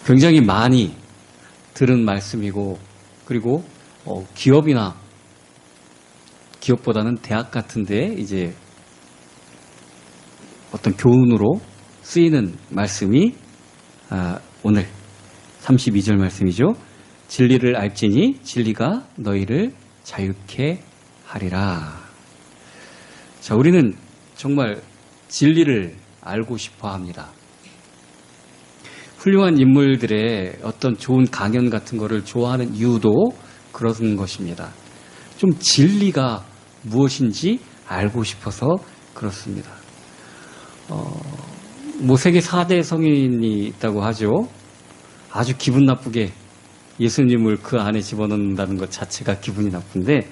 굉장히 많이 들은 말씀이고, 그리고 기업보다는 대학 같은데 이제 어떤 교훈으로 쓰이는 말씀이 오늘 32절 말씀이죠. 진리를 알지니 진리가 너희를 자유케 하리라. 자, 우리는 정말 진리를 알고 싶어 합니다. 훌륭한 인물들의 어떤 좋은 강연 같은 거를 좋아하는 이유도 그런 것입니다. 좀 진리가 무엇인지 알고 싶어서 그렇습니다. 세계 4대 성인이 있다고 하죠. 아주 기분 나쁘게 예수님을 그 안에 집어넣는다는 것 자체가 기분이 나쁜데,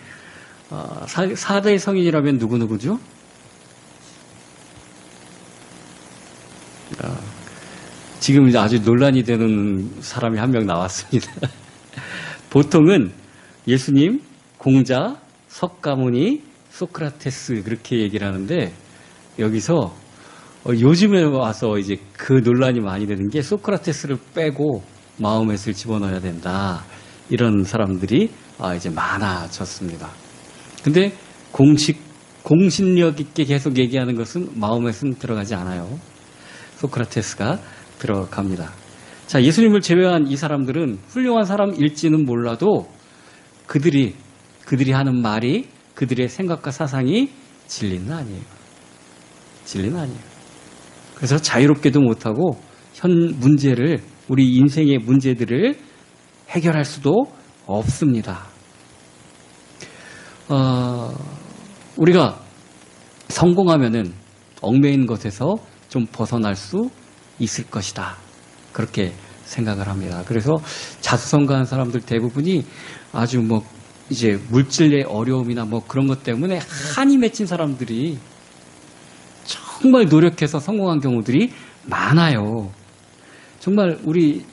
4대 성인이라면 누구누구죠? 지금 이제 아주 논란이 되는 사람이 한 명 나왔습니다. 보통은 예수님, 공자, 석가모니, 소크라테스 그렇게 얘기를 하는데, 여기서 요즘에 와서 이제 그 논란이 많이 되는 게 소크라테스를 빼고 마호멧을 집어넣어야 된다. 이런 사람들이 이제 많아졌습니다. 근데 공신력 있게 계속 얘기하는 것은 마호멧은 들어가지 않아요. 소크라테스가 들어갑니다. 자, 예수님을 제외한 이 사람들은 훌륭한 사람일지는 몰라도 그들이 하는 말이, 그들의 생각과 사상이 진리는 아니에요. 진리는 아니에요. 그래서 자유롭게도 못하고 우리 인생의 문제들을 해결할 수도 없습니다. 우리가 성공하면은 얽매인 것에서 좀 벗어날 수 있을 것이다. 그렇게 생각을 합니다. 그래서 자수성가한 사람들 대부분이 아주 이제 물질의 어려움이나 그런 것 때문에 한이 맺힌 사람들이 정말 노력해서 성공한 경우들이 많아요. 정말 우리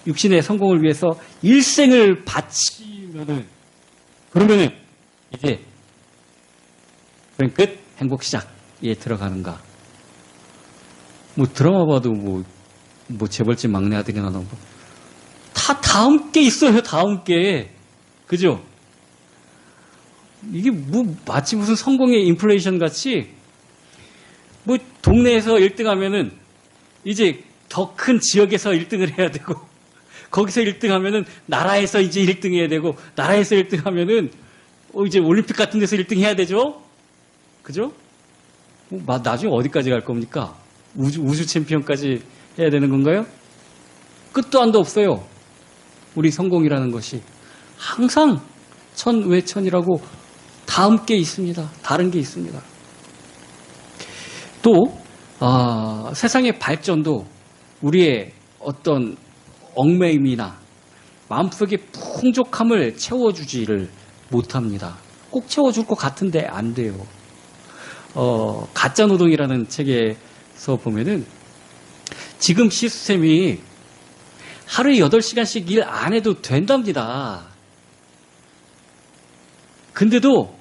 육신의 성공을 위해서 일생을 그러면은 이제 끝 행복 시작에 들어가는가? 드라마 봐도 재벌집 막내 아들이나 다 함께 있어요. 다 함께. 그죠? 이게 마치 무슨 성공의 인플레이션 같이 동네에서 1등 하면은 이제 더 큰 지역에서 1등을 해야 되고, 거기서 1등 하면은 나라에서 이제 1등 해야 되고, 나라에서 1등 하면은 이제 올림픽 같은 데서 1등 해야 되죠? 그죠? 나중에 어디까지 갈 겁니까? 우주 챔피언까지 해야 되는 건가요? 끝도 안도 없어요. 우리 성공이라는 것이 항상 천외천이라고 다 함께 있습니다. 다른 게 있습니다. 또 세상의 발전도 우리의 어떤 얽매임이나 마음속의 풍족함을 채워주지를 못합니다. 꼭 채워줄 것 같은데 안 돼요. 가짜노동이라는 책에서 보면은 지금 시스템이 하루에 8시간씩 일 안 해도 된답니다. 근데도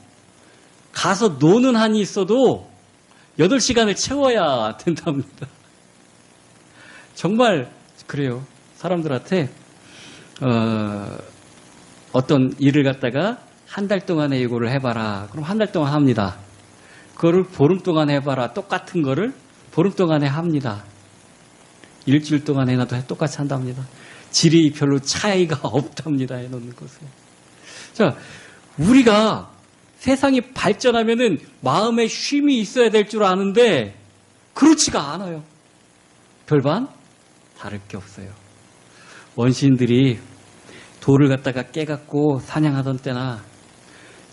가서 노는 한이 있어도 8시간을 채워야 된답니다. 정말 그래요. 사람들한테 어떤 일을 갖다가 한 달 동안에 이거를 해봐라. 그럼 한 달 동안 합니다. 그거를 보름 동안 해봐라. 똑같은 거를 보름 동안에 합니다. 일주일 동안 해놔도 똑같이 한답니다. 질이 별로 차이가 없답니다. 해놓는 것은. 자, 우리가 세상이 발전하면은 마음에 쉼이 있어야 될 줄 아는데 그렇지가 않아요. 별반 다를 게 없어요. 원시인들이 돌을 갖다가 깨갖고 사냥하던 때나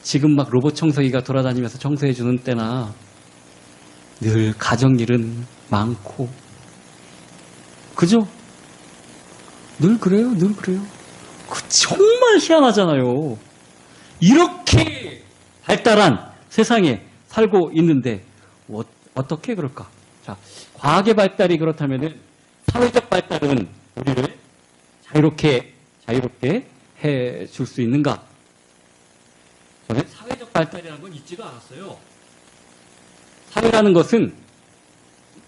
지금 로봇 청소기가 돌아다니면서 청소해주는 때나 늘 가정일은 많고, 그죠? 늘 그래요. 정말 희한하잖아요. 이렇게 발달한 세상에 살고 있는데 어떻게 그럴까? 자, 과학의 발달이 그렇다면은 사회적 발달은 우리를 자유롭게 해줄 수 있는가? 저는 사회적 발달이라는 건 있지도 않았어요. 사회라는 것은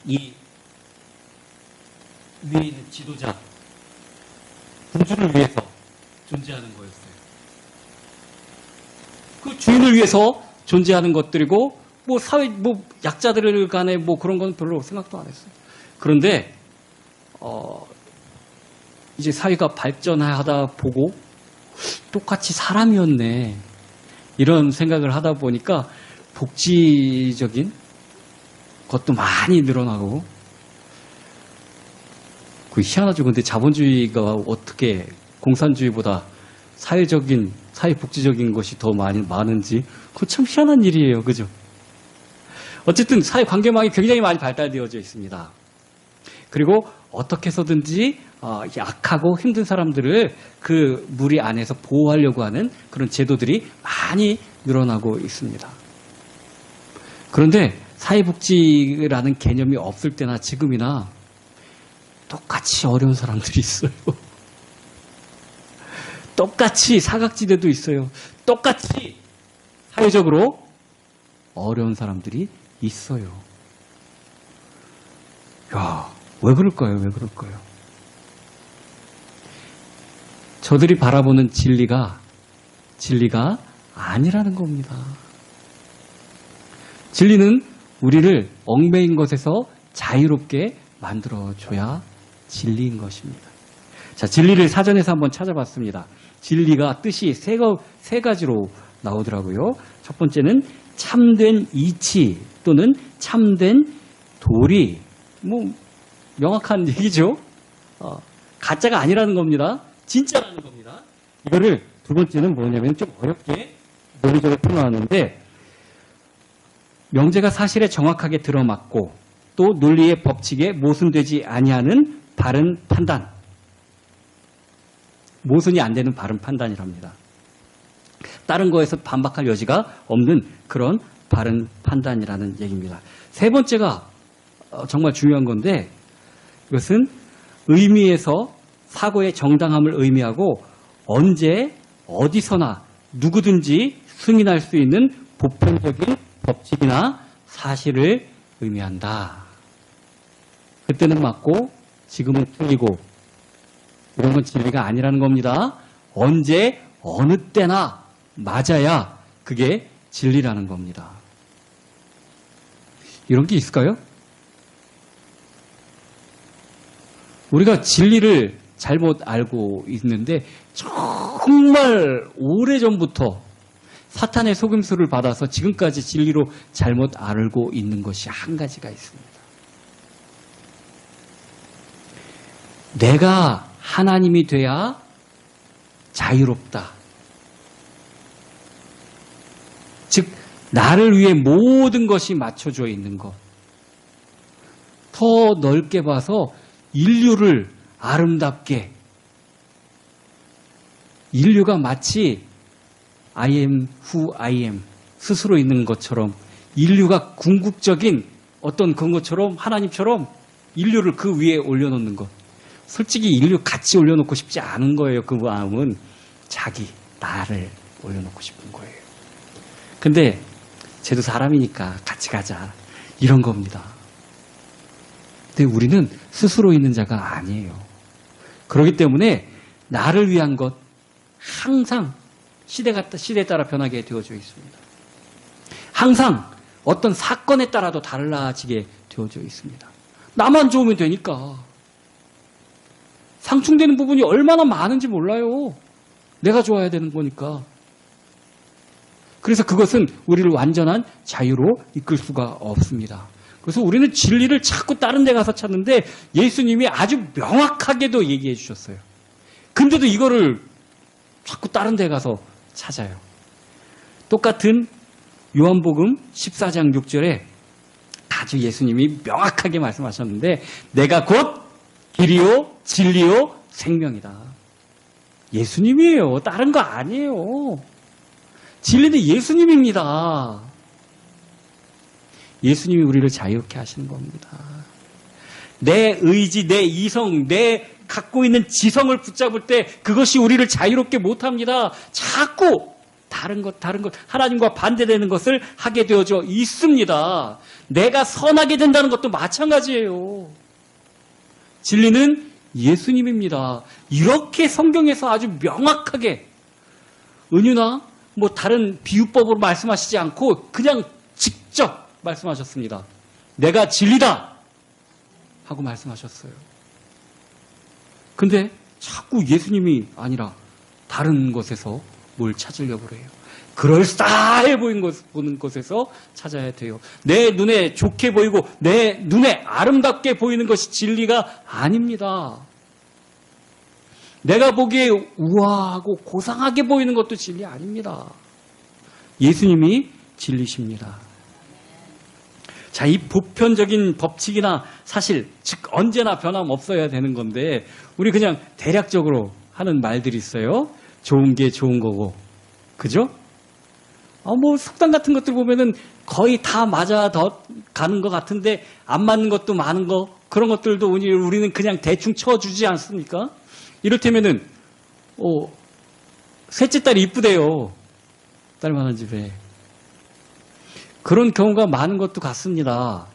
이 위에 있는 지도자, 군주를 위해서 존재하는 거였어요. 그 주인을 위해서 존재하는 것들이고, 뭐 사회, 뭐 약자들 간에 뭐 그런 건 별로 생각도 안 했어요. 그런데, 이제 사회가 발전하다 보고 똑같이 사람이었네. 이런 생각을 하다 보니까 복지적인 것도 많이 늘어나고, 그 희한하죠. 근데 자본주의가 어떻게 공산주의보다 사회적인, 사회복지적인 것이 더 많은지, 그거 참 희한한 일이에요. 그죠? 어쨌든 사회 관계망이 굉장히 많이 발달되어져 있습니다. 그리고 어떻게 해서든지 약하고 힘든 사람들을 그 무리 안에서 보호하려고 하는 그런 제도들이 많이 늘어나고 있습니다. 그런데 사회복지라는 개념이 없을 때나 지금이나 똑같이 어려운 사람들이 있어요. 똑같이 사각지대도 있어요. 똑같이 사회적으로 어려운 사람들이 있어요. 야, 왜 그럴까요? 왜 그럴까요? 저들이 바라보는 진리가 아니라는 겁니다. 진리는 우리를 얽매인 것에서 자유롭게 만들어줘야 진리인 것입니다. 자, 진리를 사전에서 한번 찾아봤습니다. 진리가 뜻이 세 가지로 나오더라고요. 첫 번째는 참된 이치 또는 참된 도리. 뭐 명확한 얘기죠. 가짜가 아니라는 겁니다. 진짜라는 겁니다. 이거를 두 번째는 뭐냐면 좀 어렵게 논리적으로 표현하는데, 명제가 사실에 정확하게 들어맞고 또 논리의 법칙에 모순되지 아니하는 바른 판단. 모순이 안 되는 바른 판단이랍니다. 다른 거에서 반박할 여지가 없는 그런 바른 판단이라는 얘기입니다. 세 번째가 정말 중요한 건데, 이것은 의미에서 사고의 정당함을 의미하고 언제 어디서나 누구든지 승인할 수 있는 보편적인 법칙이나 사실을 의미한다. 그때는 맞고 지금은 틀리고 이런 건 진리가 아니라는 겁니다. 언제 어느 때나 맞아야 그게 진리라는 겁니다. 이런 게 있을까요? 우리가 진리를 잘못 알고 있는데 정말 오래전부터 사탄의 속임수를 받아서 지금까지 진리로 잘못 알고 있는 것이 한 가지가 있습니다. 내가 하나님이 돼야 자유롭다. 즉 나를 위해 모든 것이 맞춰져 있는 것. 더 넓게 봐서 인류를 아름답게, 인류가 마치 I am who I am 스스로 있는 것처럼, 인류가 궁극적인 어떤 그런 것처럼 하나님처럼 인류를 그 위에 올려놓는 것. 솔직히 인류 같이 올려놓고 싶지 않은 거예요. 그 마음은 나를 올려놓고 싶은 거예요. 근데 쟤도 사람이니까 같이 가자 이런 겁니다. 근데 우리는 스스로 있는 자가 아니에요. 그렇기 때문에 나를 위한 것 항상 시대에 따라 변하게 되어져 있습니다. 항상 어떤 사건에 따라도 달라지게 되어져 있습니다. 나만 좋으면 되니까. 상충되는 부분이 얼마나 많은지 몰라요. 내가 좋아야 되는 거니까. 그래서 그것은 우리를 완전한 자유로 이끌 수가 없습니다. 그래서 우리는 진리를 자꾸 다른 데 가서 찾는데 예수님이 아주 명확하게도 얘기해 주셨어요. 근데도 이거를 자꾸 다른 데 가서 찾아요. 똑같은 요한복음 14장 6절에 아주 예수님이 명확하게 말씀하셨는데, 내가 곧 길이요 진리요 생명이다. 예수님이에요. 다른 거 아니에요. 진리는 예수님입니다. 예수님이 우리를 자유롭게 하시는 겁니다. 내 의지, 내 이성, 내 갖고 있는 지성을 붙잡을 때 그것이 우리를 자유롭게 못합니다. 자꾸 다른 것, 하나님과 반대되는 것을 하게 되어져 있습니다. 내가 선하게 된다는 것도 마찬가지예요. 진리는 예수님입니다. 이렇게 성경에서 아주 명확하게 은유나 뭐 다른 비유법으로 말씀하시지 않고 그냥 직접 말씀하셨습니다. 내가 진리다 하고 말씀하셨어요. 근데 자꾸 예수님이 아니라 다른 것에서 뭘 찾으려고 그래요. 그럴싸해 보이는 것에서 찾아야 돼요. 내 눈에 좋게 보이고 내 눈에 아름답게 보이는 것이 진리가 아닙니다. 내가 보기에 우아하고 고상하게 보이는 것도 진리 아닙니다. 예수님이 진리십니다. 자, 이 보편적인 법칙이나 사실, 즉 언제나 변함없어야 되는 건데 우리 그냥 대략적으로 하는 말들이 있어요. 좋은 게 좋은 거고, 그죠? 뭐 속담 같은 것들 보면은 거의 다 맞아 가는 것 같은데 안 맞는 것도 많은 거, 그런 것들도 우리는 그냥 대충 쳐주지 않습니까? 이를테면은 셋째 딸이 이쁘대요. 딸 많은 집에. 그런 경우가 많은 것도 같습니다.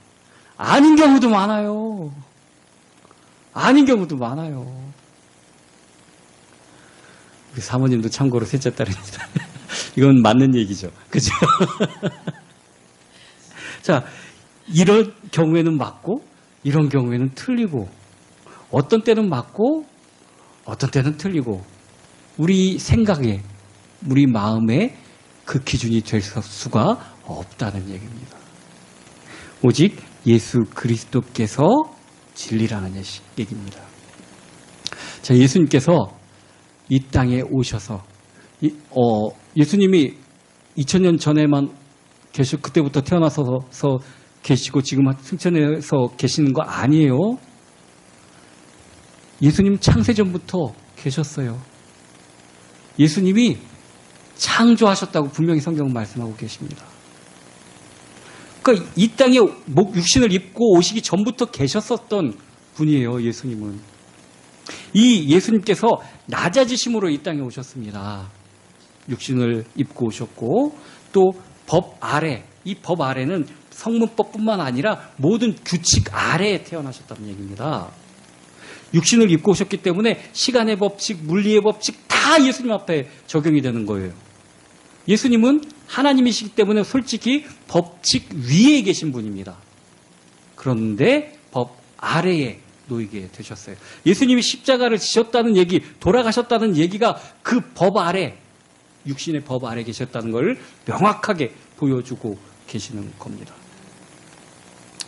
아닌 경우도 많아요. 아닌 경우도 많아요. 우리 사모님도 참고로 셋째 딸입니다. 이건 맞는 얘기죠. 그죠? 자, 이런 경우에는 맞고, 이런 경우에는 틀리고, 어떤 때는 맞고, 어떤 때는 틀리고, 우리 생각에, 우리 마음에 그 기준이 될 수가 없다는 얘기입니다. 오직 예수 그리스도께서 진리라는 얘기입니다. 자, 예수님께서 이 땅에 오셔서 예수님이 2000년 전에만 그때부터 태어나서 계시고 지금 승천해서 계시는 거 아니에요. 예수님 창세전부터 계셨어요. 예수님이 창조하셨다고 분명히 성경은 말씀하고 계십니다. 그러니까 이 땅에 육신을 입고 오시기 전부터 계셨었던 분이에요, 예수님은. 이 예수님께서 낮아지심으로 이 땅에 오셨습니다. 육신을 입고 오셨고, 또 법 아래, 이 법 아래는 성문법뿐만 아니라 모든 규칙 아래에 태어나셨다는 얘기입니다. 육신을 입고 오셨기 때문에 시간의 법칙, 물리의 법칙 다 예수님 앞에 적용이 되는 거예요. 예수님은 하나님이시기 때문에 솔직히 법칙 위에 계신 분입니다. 그런데 법 아래에 놓이게 되셨어요. 예수님이 십자가를 지셨다는 얘기, 돌아가셨다는 얘기가 그 법 아래, 육신의 법 아래 계셨다는 걸 명확하게 보여주고 계시는 겁니다.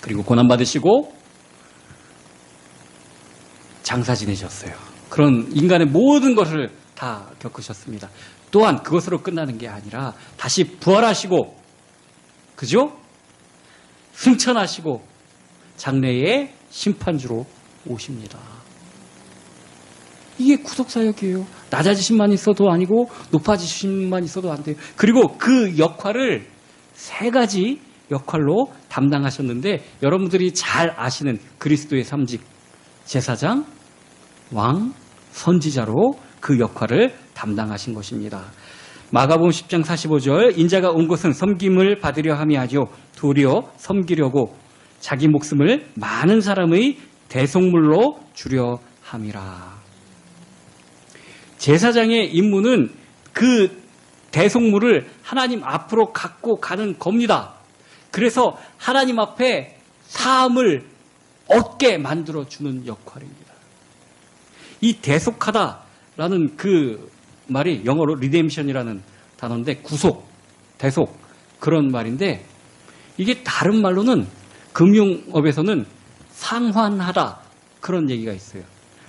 그리고 고난받으시고 장사 지내셨어요. 그런 인간의 모든 것을 다 겪으셨습니다. 또한 그것으로 끝나는 게 아니라 다시 부활하시고, 그죠? 승천하시고 장래의 심판주로 오십니다. 이게 구속사역이에요. 낮아지심만 있어도 아니고 높아지심만 있어도 안 돼요. 그리고 그 역할을 세 가지 역할로 담당하셨는데 여러분들이 잘 아시는 그리스도의 삼직, 제사장, 왕, 선지자로 그 역할을 담당하신 것입니다. 마가복음 10장 45절, 인자가 온 것은 섬김을 받으려 함이 아니요 도리어 섬기려고 자기 목숨을 많은 사람의 대속물로 주려 함이라. 제사장의 임무는 그 대속물을 하나님 앞으로 갖고 가는 겁니다. 그래서 하나님 앞에 사함을 얻게 만들어주는 역할입니다. 이 대속하다라는 그 말이 영어로 리뎀션이라는 단어인데 구속, 대속 그런 말인데 이게 다른 말로는 금융업에서는 상환하다 그런 얘기가 있어요.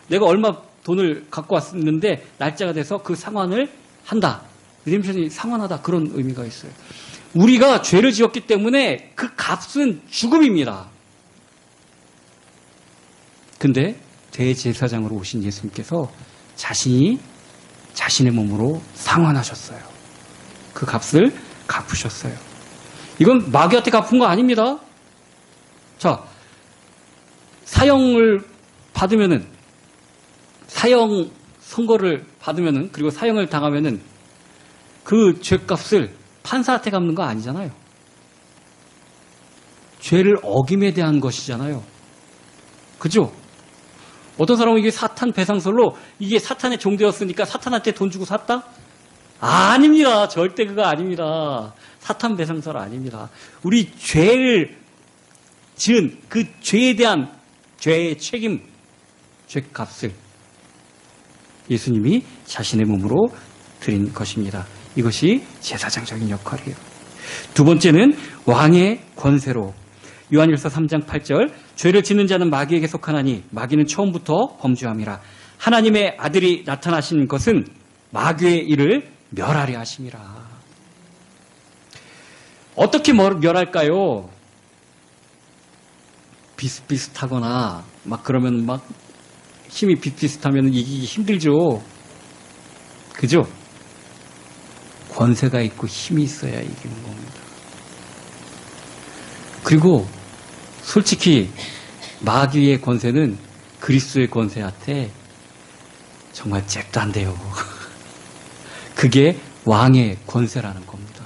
내가 얼마 돈을 갖고 왔는데 날짜가 돼서 그 상환을 한다. 리뎀션이 상환하다 그런 의미가 있어요. 우리가 죄를 지었기 때문에 그 값은 죽음입니다. 근데 대제사장으로 오신 예수님께서 자신이 자신의 몸으로 상환하셨어요. 그 값을 갚으셨어요. 이건 마귀한테 갚은 거 아닙니다. 자, 사형을 받으면은, 사형 선고를 받으면은, 그리고 사형을 당하면은 그 죄값을 판사한테 갚는 거 아니잖아요. 죄를 어김에 대한 것이잖아요. 그죠? 어떤 사람은 이게 사탄 배상설로 이게 사탄의 종되었으니까 사탄한테 돈 주고 샀다? 아닙니다. 절대 그거 아닙니다. 사탄 배상설 아닙니다. 우리 죄를 지은 그 죄에 대한 죄의 책임, 죄값을 예수님이 자신의 몸으로 드린 것입니다. 이것이 제사장적인 역할이에요. 두 번째는 왕의 권세로. 요한일서 3장 8절 죄를 짓는 자는 마귀에게 속하나니 마귀는 처음부터 범죄함이라. 하나님의 아들이 나타나신 것은 마귀의 일을 멸하려 하심이라. 어떻게 멸할까요? 비슷비슷하거나 막 그러면 막 힘이 비슷비슷하면 이기기 힘들죠. 그죠? 권세가 있고 힘이 있어야 이기는 겁니다. 그리고 솔직히 마귀의 권세는 그리스도의 권세한테 정말 잽도 안 돼요. 그게 왕의 권세라는 겁니다.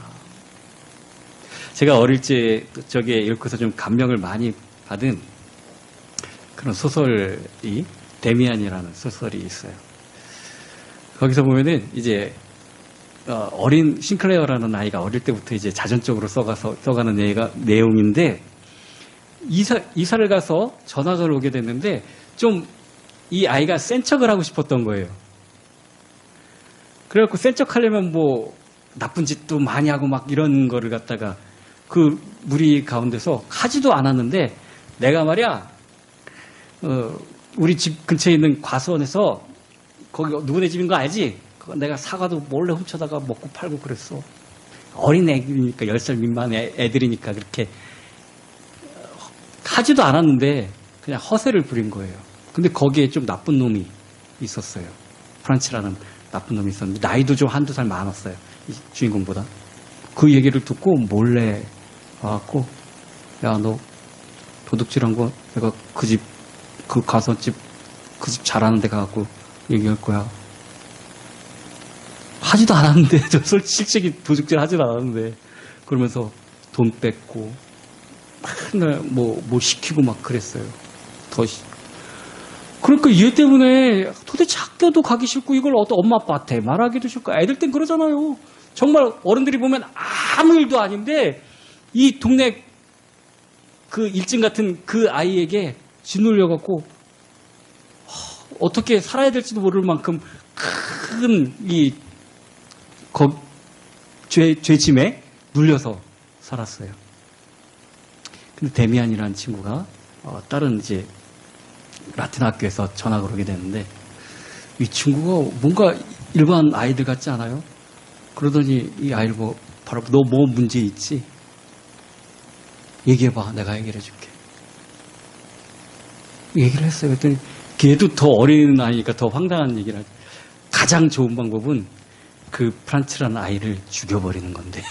제가 어릴 적에 읽고서 좀 감명을 많이 받은 그런 소설이 데미안이라는 소설이 있어요. 거기서 보면은 이제 어린 싱클레어라는 아이가 어릴 때부터 이제 자전적으로 써가는 내용인데 이사를 가서 전학을 오게 됐는데 좀 이 아이가 센 척을 하고 싶었던 거예요. 그래갖고 센 척 하려면 뭐 나쁜 짓도 많이 하고 막 이런 거를 갖다가 그 무리 가운데서 하지도 않았는데 내가 말이야 우리 집 근처에 있는 과수원에서 거기 누구네 집인 거 알지? 내가 사과도 몰래 훔쳐다가 먹고 팔고 그랬어. 어린 애들이니까 10살 미만 애들이니까 그렇게 하지도 않았는데 그냥 허세를 부린 거예요. 근데 거기에 좀 나쁜 놈이 있었어요. 프란츠라는 나쁜 놈이 있었는데 나이도 좀 한두 살 많았어요. 이 주인공보다. 그 얘기를 듣고 몰래 와갖고 야, 너 도둑질한 거 내가 그 집, 그 가선집, 그 집 잘하는 데 가갖고 얘기할 거야. 하지도 않았는데, 저 솔직히 도둑질 하지도 않았는데, 그러면서 돈 뺏고, 맨날 뭐 시키고 막 그랬어요. 그러니까 얘 때문에 도대체 학교도 가기 싫고, 이걸 엄마 아빠한테 말하기도 싫고, 애들 땐 그러잖아요. 정말 어른들이 보면 아무 일도 아닌데, 이 동네 그 일진 같은 그 아이에게 짓눌려갖고, 어떻게 살아야 될지도 모를 만큼 큰 죄짐에 눌려서 살았어요. 근데 데미안이라는 친구가 다른 이제 라틴 학교에서 전학을 오게 됐는데 이 친구가 뭔가 일반 아이들 같지 않아요? 그러더니 이 아이를 바로 너 뭐 문제 있지? 얘기해봐. 내가 해결해 줄게. 얘기를 했어요. 그랬더니 걔도 더 어린 아이니까 더 황당한 얘기를 하죠. 가장 좋은 방법은 그 프란츠라는 아이를 죽여버리는 건데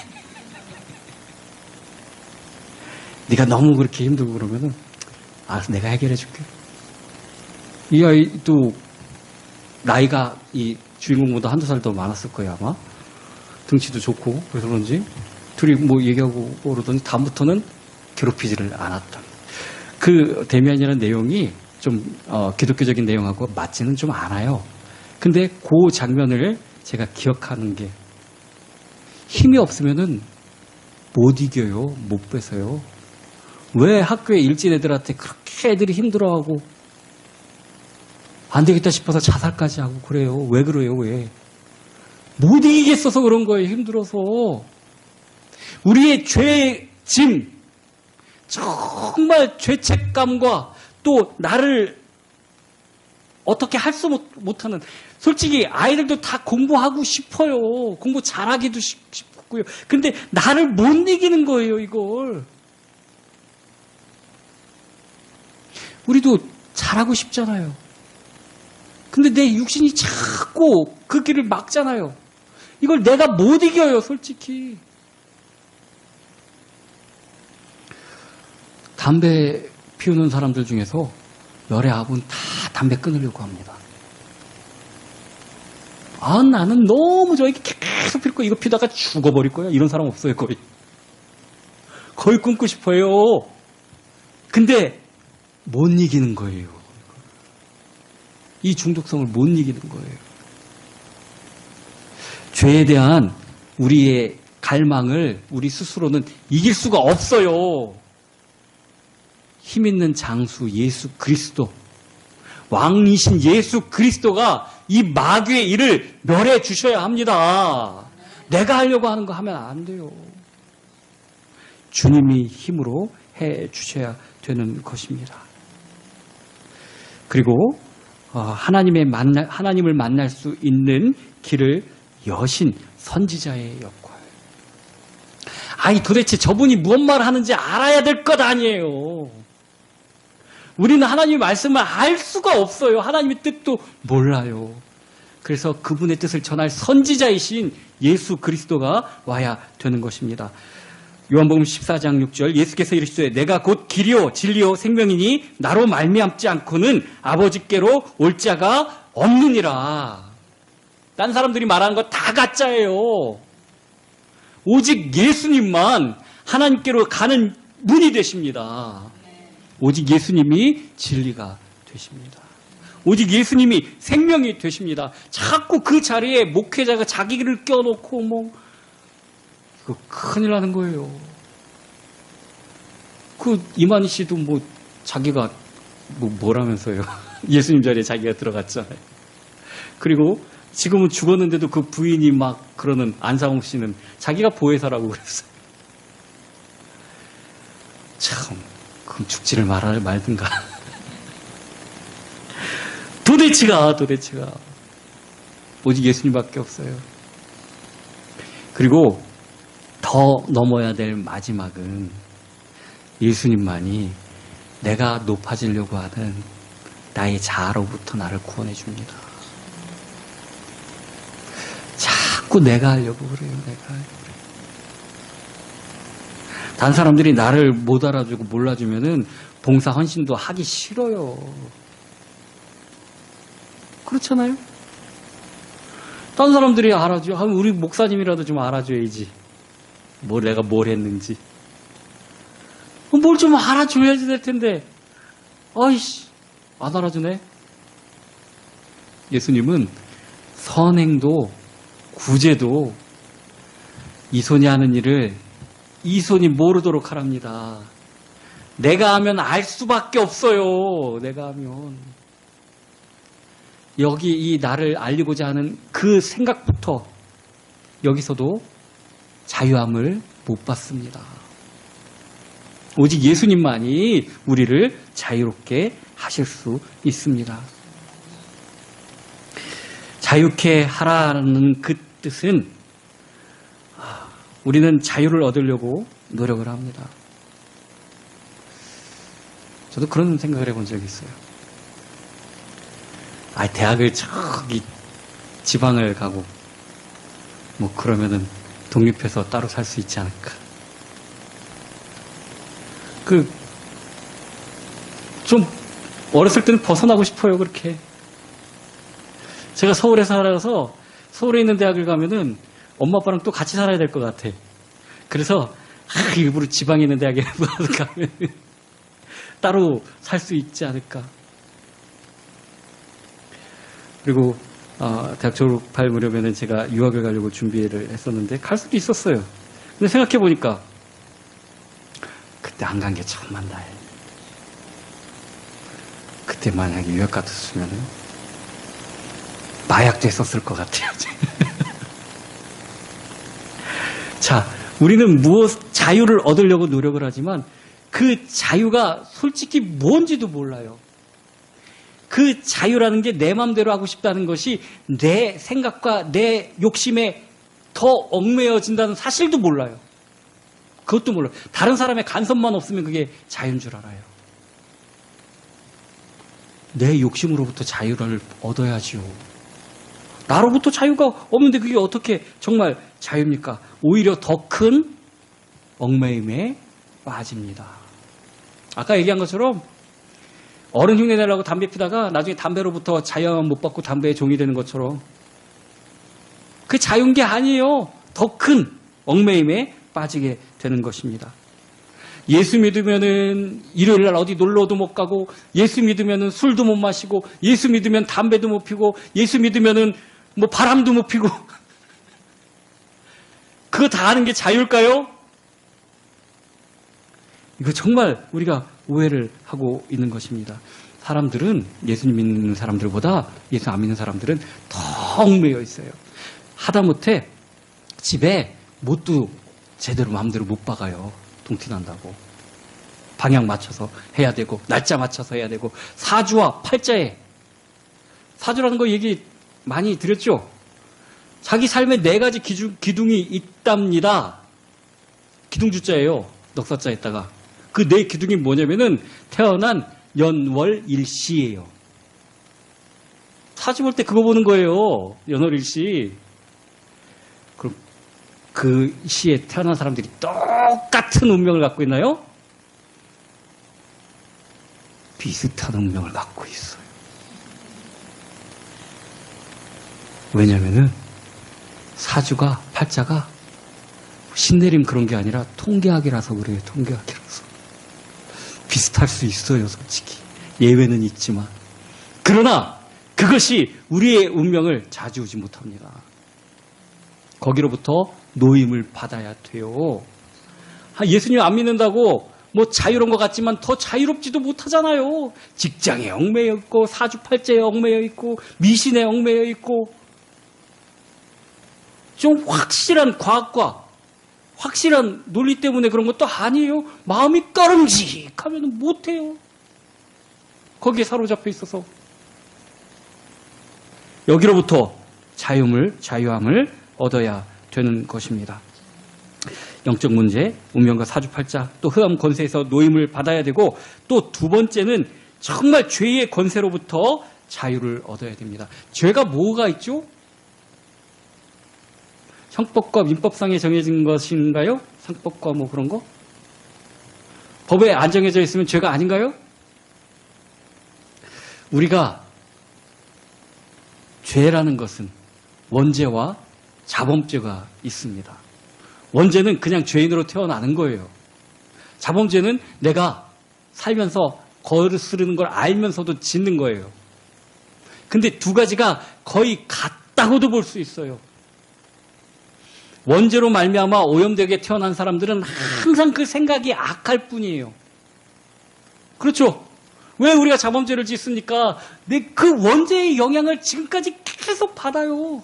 네가 너무 그렇게 힘들고 그러면은 알아서 내가 해결해 줄게. 이 아이도 나이가 이 주인공보다 한두 살 더 많았을 거예요 아마. 등치도 좋고 그래서 그런지 둘이 뭐 얘기하고 그러더니 다음부터는 괴롭히지를 않았다. 그 데미안이라는 내용이 좀 기독교적인 내용하고 맞지는 좀 않아요. 근데 그 장면을 제가 기억하는 게 힘이 없으면은 못 이겨요. 못 뺏어요. 왜 학교에 일진 애들한테 그렇게 애들이 힘들어하고 안 되겠다 싶어서 자살까지 하고 그래요. 왜 그래요? 왜? 못 이기겠어서 그런 거예요. 힘들어서. 우리의 죄짐, 정말 죄책감과 또 나를 어떻게 할 수 못하는, 솔직히 아이들도 다 공부하고 싶어요. 공부 잘하기도 싶고요. 근데 나를 못 이기는 거예요, 이걸. 우리도 잘하고 싶잖아요. 근데 내 육신이 자꾸 그 길을 막잖아요. 이걸 내가 못 이겨요, 솔직히. 담배 피우는 사람들 중에서 열의 압은 다 담배 끊으려고 합니다. 아, 나는 너무 저기 계속 피울 거 이거 피다가 죽어버릴 거야. 이런 사람 없어요, 거의. 거의 끊고 싶어요. 근데 못 이기는 거예요. 이 중독성을 못 이기는 거예요. 죄에 대한 우리의 갈망을 우리 스스로는 이길 수가 없어요. 힘 있는 장수 예수 그리스도, 왕이신 예수 그리스도가 이 마귀의 일을 멸해 주셔야 합니다. 내가 하려고 하는 거 하면 안 돼요. 주님이 힘으로 해 주셔야 되는 것입니다. 그리고 하나님을 만날 수 있는 길을 여신 선지자의 역할. 아니 도대체 저분이 무슨 말을 하는지 알아야 될 것 아니에요. 우리는 하나님의 말씀을 알 수가 없어요. 하나님의 뜻도 몰라요. 그래서 그분의 뜻을 전할 선지자이신 예수 그리스도가 와야 되는 것입니다. 요한복음 14장 6절 예수께서 이르시되 내가 곧 길이요 진리요 생명이니 나로 말미암지 않고는 아버지께로 올 자가 없느니라. 딴 사람들이 말하는 거 다 가짜예요. 오직 예수님만 하나님께로 가는 문이 되십니다. 오직 예수님이 진리가 되십니다. 오직 예수님이 생명이 되십니다. 자꾸 그 자리에 목회자가 자기를 껴놓고 이거 큰일 나는 거예요. 이만희 씨도 자기가 뭐라면서요. 예수님 자리에 자기가 들어갔잖아요. 그리고 지금은 죽었는데도 그 부인이 막 그러는 안상홍 씨는 자기가 보혜사라고 그랬어요. 참, 그럼 죽지를 말든가. 도대체가 오직 예수님밖에 없어요. 그리고 더 넘어야 될 마지막은 예수님만이 내가 높아지려고 하는 나의 자아로부터 나를 구원해 줍니다. 자꾸 내가 하려고 그래요. 다른 사람들이 나를 못 알아주고 몰라주면은 봉사 헌신도 하기 싫어요. 그렇잖아요? 다른 사람들이 알아줘. 우리 목사님이라도 좀 알아줘야지. 내가 뭘 했는지. 뭘 좀 알아줘야지 될 텐데. 아이씨, 안 알아주네. 예수님은 선행도 구제도 이 손이 하는 일을 이 손이 모르도록 하랍니다. 내가 하면 알 수밖에 없어요. 내가 하면. 여기 이 나를 알리고자 하는 그 생각부터 여기서도 자유함을 못 받습니다. 오직 예수님만이 우리를 자유롭게 하실 수 있습니다. 자유케 하라는 그 뜻은 우리는 자유를 얻으려고 노력을 합니다. 저도 그런 생각을 해본 적이 있어요. 대학을 저기 지방을 가고 그러면은 독립해서 따로 살 수 있지 않을까. 좀 어렸을 때는 벗어나고 싶어요. 그렇게. 제가 서울에 살아서 서울에 있는 대학을 가면은 엄마 아빠랑 또 같이 살아야 될 것 같아. 그래서 일부러 지방에 있는 대학에 가면 따로 살 수 있지 않을까. 그리고 대학 졸업할 무렵에는 제가 유학을 가려고 준비를 했었는데 갈 수도 있었어요. 근데 생각해 보니까 그때 안 간 게 천만 다행. 그때 만약에 유학 갔었으면 마약도 했었을 것 같아요. 자, 우리는 자유를 얻으려고 노력을 하지만 그 자유가 솔직히 뭔지도 몰라요. 그 자유라는 게 내 마음대로 하고 싶다는 것이 내 생각과 내 욕심에 더 얽매여진다는 사실도 몰라요. 그것도 몰라요. 다른 사람의 간섭만 없으면 그게 자유인 줄 알아요. 내 욕심으로부터 자유를 얻어야지요. 나로부터 자유가 없는데 그게 어떻게 정말 자유입니까? 오히려 더 큰 얽매임에 빠집니다. 아까 얘기한 것처럼 어른 흉내 내려고 담배 피다가 나중에 담배로부터 자유함 못 받고 담배의 종이 되는 것처럼 그 자유인 게 아니에요. 더 큰 얽매임에 빠지게 되는 것입니다. 예수 믿으면은 일요일 날 어디 놀러도 못 가고, 예수 믿으면은 술도 못 마시고, 예수 믿으면 담배도 못 피고, 예수 믿으면은 뭐 바람도 못 피고. 그거 다 하는 게 자유일까요? 이거 정말 우리가 오해를 하고 있는 것입니다. 사람들은, 예수님 믿는 사람들보다 예수 안 믿는 사람들은 더 얽매여 있어요. 하다못해 집에 못도 제대로 마음대로 못 박아요. 동티난다고. 방향 맞춰서 해야 되고, 날짜 맞춰서 해야 되고, 사주와 팔자에, 사주라는 거 얘기 많이 드렸죠? 자기 삶에 4가지 기둥이 있답니다. 기둥주자예요. 넉사자에다가. 그 4기둥이 뭐냐면은 태어난 연월일시예요. 사주 볼 때 그거 보는 거예요. 연월일시. 그럼 그 시에 태어난 사람들이 똑같은 운명을 갖고 있나요? 비슷한 운명을 갖고 있어요. 왜냐면은 사주가, 팔자가 신내림 그런 게 아니라 통계학이라서 그래요. 통계학이라서. 비슷할 수 있어요, 솔직히. 예외는 있지만. 그러나 그것이 우리의 운명을 좌지우지 못합니다. 거기로부터 노임을 받아야 돼요. 예수님 안 믿는다고 뭐 자유로운 것 같지만 더 자유롭지도 못하잖아요. 직장에 얽매여 있고, 사주팔자에 얽매여 있고, 미신에 얽매여 있고. 좀 확실한 과학과 확실한 논리 때문에 그런 것도 아니에요. 마음이 꺼름직하면 못해요. 거기에 사로잡혀 있어서. 여기로부터 자유함을 얻어야 되는 것입니다. 영적 문제, 운명과 사주팔자, 또 흑암 권세에서 노임을 받아야 되고, 또 두 번째는 정말 죄의 권세로부터 자유를 얻어야 됩니다. 죄가 뭐가 있죠? 형법과 민법상에 정해진 것인가요? 상법과 뭐 그런 거? 법에 안 정해져 있으면 죄가 아닌가요? 우리가 죄라는 것은 원죄와 자범죄가 있습니다. 원죄는 그냥 죄인으로 태어나는 거예요. 자범죄는 내가 살면서 거스르는 걸 알면서도 짓는 거예요. 근데 두 가지가 거의 같다고도 볼 수 있어요. 원죄로 말미암아 오염되게 태어난 사람들은 항상 그 생각이 악할 뿐이에요. 그렇죠? 왜 우리가 자범죄를 짓습니까? 그 원죄의 영향을 지금까지 계속 받아요.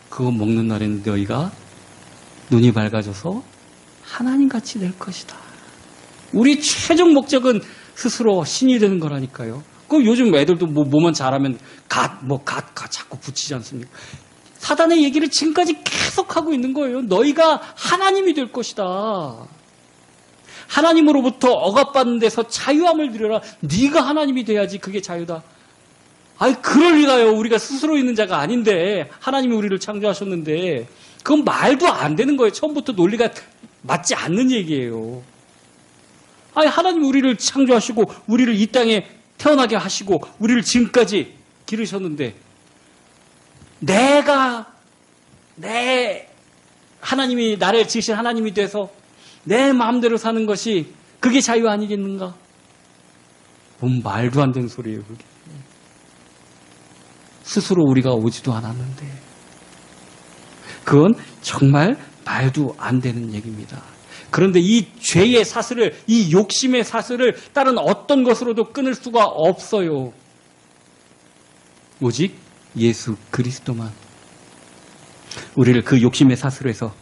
그거 먹는 날에는 너희가 눈이 밝아져서 하나님같이 될 것이다. 우리 최종 목적은 스스로 신이 되는 거라니까요. 그 요즘 애들도 뭐만 잘하면 갓 자꾸 붙이지 않습니까? 사단의 얘기를 지금까지 계속하고 있는 거예요. 너희가 하나님이 될 것이다. 하나님으로부터 억압받는 데서 자유함을 누려라. 네가 하나님이 돼야지 그게 자유다. 아이 그럴 리가요. 우리가 스스로 있는 자가 아닌데 하나님이 우리를 창조하셨는데 그건 말도 안 되는 거예요. 처음부터 논리가 맞지 않는 얘기예요. 아니 하나님이 우리를 창조하시고 우리를 이 땅에 태어나게 하시고 우리를 지금까지 기르셨는데 하나님이 나를 지으신 하나님이 돼서 내 마음대로 사는 것이 그게 자유 아니겠는가? 뭔 말도 안 되는 소리예요, 그게. 스스로 우리가 오지도 않았는데. 그건 정말 말도 안 되는 얘기입니다. 그런데 이 죄의 사슬을, 이 욕심의 사슬을 다른 어떤 것으로도 끊을 수가 없어요. 오직 예수 그리스도만 우리를 그 욕심의 사슬에서,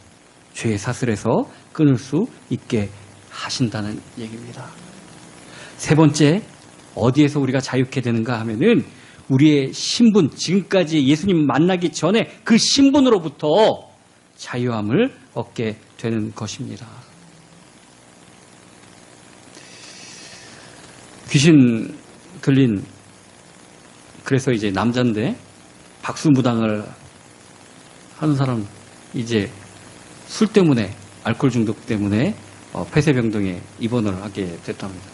죄의 사슬에서 끊을 수 있게 하신다는 얘기입니다. 세 번째, 어디에서 우리가 자유케 되는가 하면은 우리의 신분, 지금까지 예수님 만나기 전에 그 신분으로부터 자유함을 얻게 되는 것입니다. 귀신 들린, 그래서 이제 남자인데 박수무당을 하는 사람, 이제 술 때문에, 알코올 중독 때문에 폐쇄병동에 입원을 하게 됐답니다.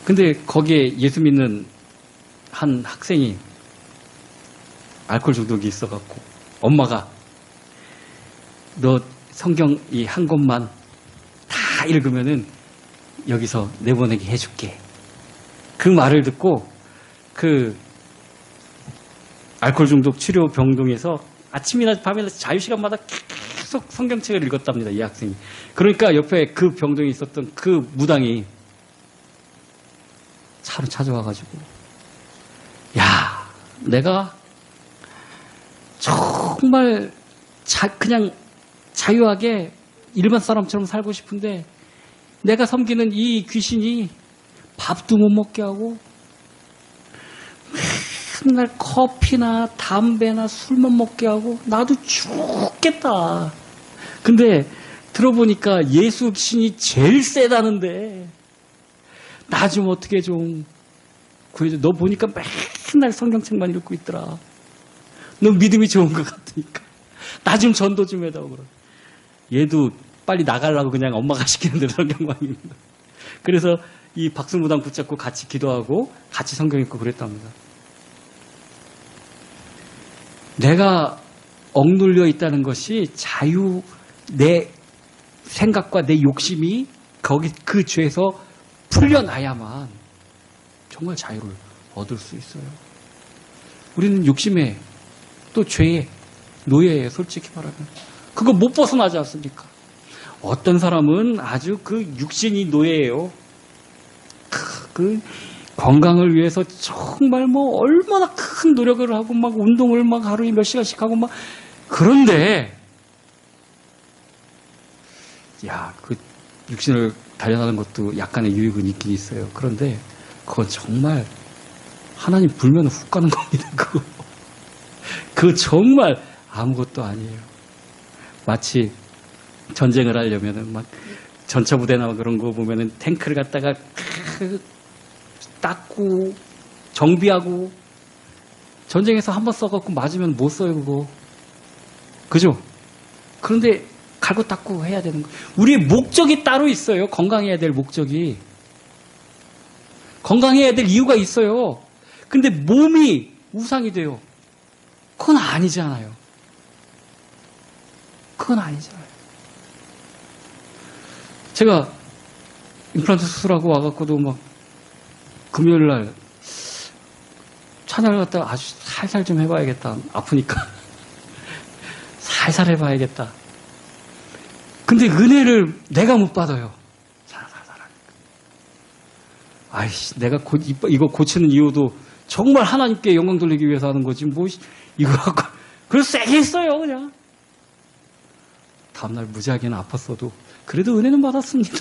근데 거기에 예수 믿는 한 학생이 알코올 중독이 있어갖고 엄마가 너 성경 이 한 권만 다 읽으면은 여기서 내보내게 해줄게. 그 말을 듣고 그 알코올 중독 치료 병동에서 아침이나 밤이나 자유시간마다 계속 성경책을 읽었답니다. 이 학생이. 그러니까 옆에 그 병동에 있었던 그 무당이 차로 찾아와가지고 야, 내가 정말 그냥 자유하게 일반 사람처럼 살고 싶은데 내가 섬기는 이 귀신이 밥도 못 먹게 하고 맨날 커피나 담배나 술만 먹게 하고 나도 죽겠다. 근데 들어보니까 예수 신이 제일 세다는데 나 좀 어떻게 좀 구해줘. 너 보니까 맨날 성경책만 읽고 있더라. 너 믿음이 좋은 것 같으니까 나 좀 전도 좀 해다오. 그러. 얘도 빨리 나가려고 그냥 엄마가 시키는 대로 성경만 읽는다. 그래서 이 박수무당 붙잡고 같이 기도하고 같이 성경 읽고 그랬답니다. 내가 억눌려 있다는 것이 자유, 내 생각과 내 욕심이 거기 그 죄에서 풀려나야만 정말 자유를 얻을 수 있어요. 우리는 욕심에 또 죄에 노예예요. 솔직히 말하면. 그거 못 벗어나지 않습니까? 어떤 사람은 아주 그 육신이 노예예요. 그 건강을 위해서 정말 뭐 얼마나 큰 노력을 하고 막 운동을 막 하루에 몇 시간씩 하고 막 그런데 야, 그 육신을 단련하는 것도 약간의 유익은 있긴 있어요. 그런데 그건 정말 하나님 불면 훅 가는 겁니다. 그거 정말 아무것도 아니에요. 마치 전쟁을 하려면은 막 전차 부대나 그런 거 보면은 탱크를 갖다가 닦고 정비하고 전쟁에서 한번 써갖고 맞으면 못 써요 그거. 그죠? 그런데 갈고 닦고 해야 되는 거. 우리의 목적이 따로 있어요. 건강해야 될 목적이. 건강해야 될 이유가 있어요. 근데 몸이 우상이 돼요. 그건 아니잖아요. 그건 아니잖아요. 제가 임플란트 수술하고 와갖고도 막 금요일 날 찬양을 갖다가 아주 살살 좀 해봐야겠다. 아프니까. 살살 해봐야겠다. 근데 은혜를 내가 못 받아요. 살살 하니까. 아이씨, 내가 이거 고치는 이유도 정말 하나님께 영광 돌리기 위해서 하는 거지. 뭐, 이거 갖고. 그래서 세게 했어요, 그냥. 다음날 무지하게는 아팠어도. 그래도 은혜는 받았습니다.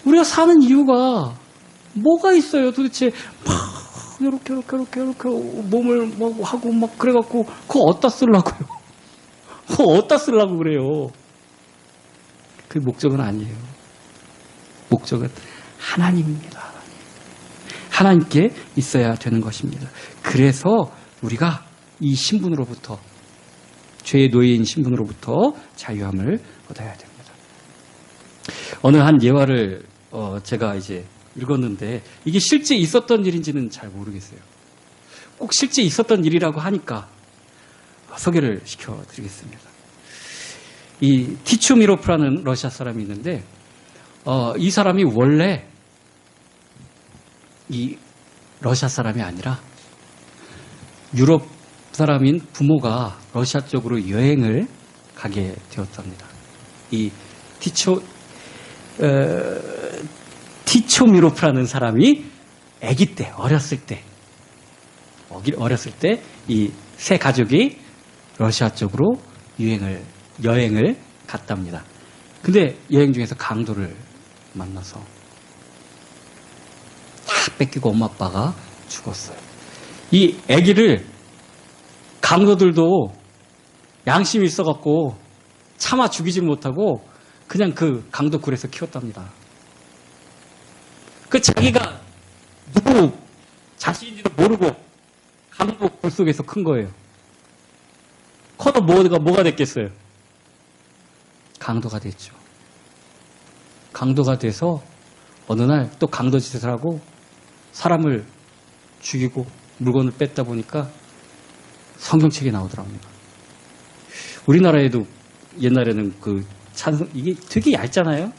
우리가 사는 이유가 뭐가 있어요? 도대체 막 이렇게 몸을 막 하고 막 그래갖고 그거 어디다 쓰려고요? 그거 어디다 쓰려고 그래요? 그 목적은 아니에요. 목적은 하나님입니다. 하나님께 있어야 되는 것입니다. 그래서 우리가 이 신분으로부터 죄의 노예인 신분으로부터 자유함을 얻어야 됩니다. 어느 한 예화를 제가 이제 읽었는데 이게 실제 있었던 일인지는 잘 모르겠어요. 꼭 실제 있었던 일이라고 하니까 소개를 시켜드리겠습니다. 이 티초미로프라는 러시아 사람이 있는데 이 사람이 원래 이 러시아 사람이 아니라 유럽 사람인 부모가 러시아 쪽으로 여행을 가게 되었답니다. 이 티초미로프라는 사람이 아기 때, 어렸을 때 이 세 가족이 러시아 쪽으로 여행을 갔답니다. 근데 여행 중에서 강도를 만나서 다 뺏기고 엄마 아빠가 죽었어요. 이 아기를 강도들도 양심이 있어갖고 차마 죽이지 못하고 그냥 그 강도 굴에서 키웠답니다. 그 자기가 누구 자신인지도 모르고 강도 굴 속에서 큰 거예요. 커도 뭐가 됐겠어요? 강도가 됐죠. 강도가 돼서 어느 날 또 강도 짓을 하고 사람을 죽이고 물건을 뺐다 보니까 성경책에 나오더랍니다. 우리나라에도 옛날에는 그 찬성, 이게 되게 얇잖아요?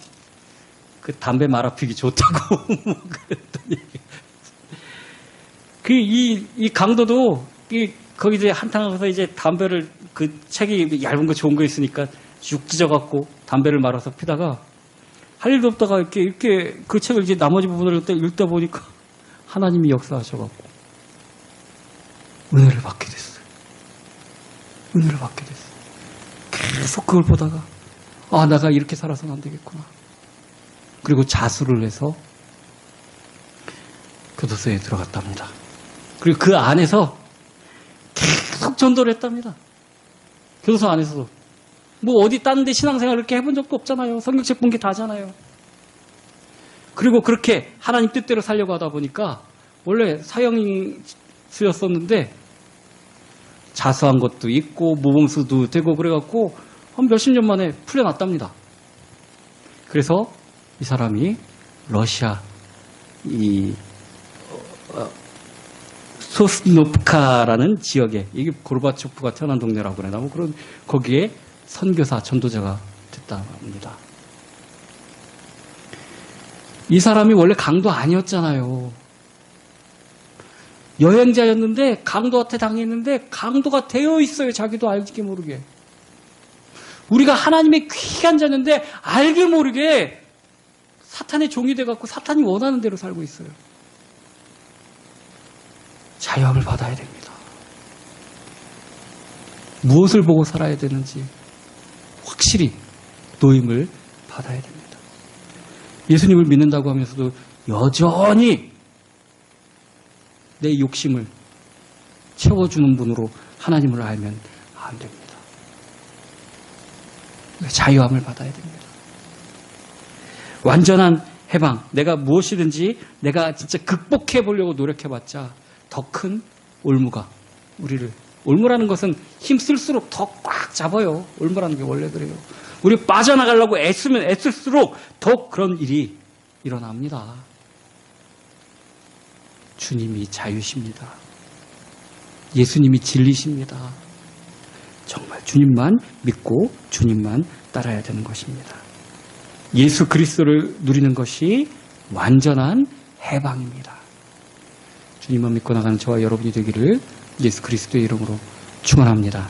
그 담배 말아 피기 좋다고. 뭐 그랬더니. 이 강도도, 거기 이제 한탕 가서 이제 담배를, 그 책이 얇은 거 좋은 거 있으니까 쭉 찢어갖고 담배를 말아서 피다가 할 일도 없다가 이렇게 그 책을 이제 나머지 부분을 읽다 보니까 하나님이 역사하셔갖고 은혜를 받게 됐어요. 은혜를 받게 됐어요. 계속 그걸 보다가 아, 내가 이렇게 살아서는 안 되겠구나. 그리고 자수를 해서 교도소에 들어갔답니다. 그리고 그 안에서 계속 전도를 했답니다. 교도소 안에서도. 뭐 어디 다른 데 신앙생활을 이렇게 해본 적도 없잖아요. 성경책 본 게 다잖아요. 그리고 그렇게 하나님 뜻대로 살려고 하다 보니까 원래 사형수였었는데 자수한 것도 있고 모범수도 되고 그래갖고 한 몇십 년 만에 풀려났답니다. 그래서 이 사람이 러시아 소스노프카라는 지역에, 이게 고르바초프가 태어난 동네라고 그러나 뭐 그런, 거기에 선교사, 전도자가 됐다고 합니다. 이 사람이 원래 강도 아니었잖아요. 여행자였는데 강도한테 당했는데 강도가 되어 있어요. 자기도 알게 모르게. 우리가 하나님의 귀한 자였는데 알게 모르게 사탄의 종이 돼갖고 사탄이 원하는 대로 살고 있어요. 자유함을 받아야 됩니다. 무엇을 보고 살아야 되는지 확실히 노임을 받아야 됩니다. 예수님을 믿는다고 하면서도 여전히 내 욕심을 채워주는 분으로 하나님을 알면 안 됩니다. 자유함을 받아야 됩니다. 완전한 해방, 내가 무엇이든지 내가 진짜 극복해 보려고 노력해봤자 더 큰 올무가 우리를, 올무라는 것은 힘쓸수록 더 꽉 잡아요. 올무라는 게 원래 그래요. 우리 빠져나가려고 애쓰면 애쓸수록 더 그런 일이 일어납니다. 주님이 자유십니다. 예수님이 진리십니다. 정말 주님만 믿고 주님만 따라야 되는 것입니다. 예수 그리스도를 누리는 것이 완전한 해방입니다. 주님만 믿고 나가는 저와 여러분이 되기를 예수 그리스도의 이름으로 축원합니다.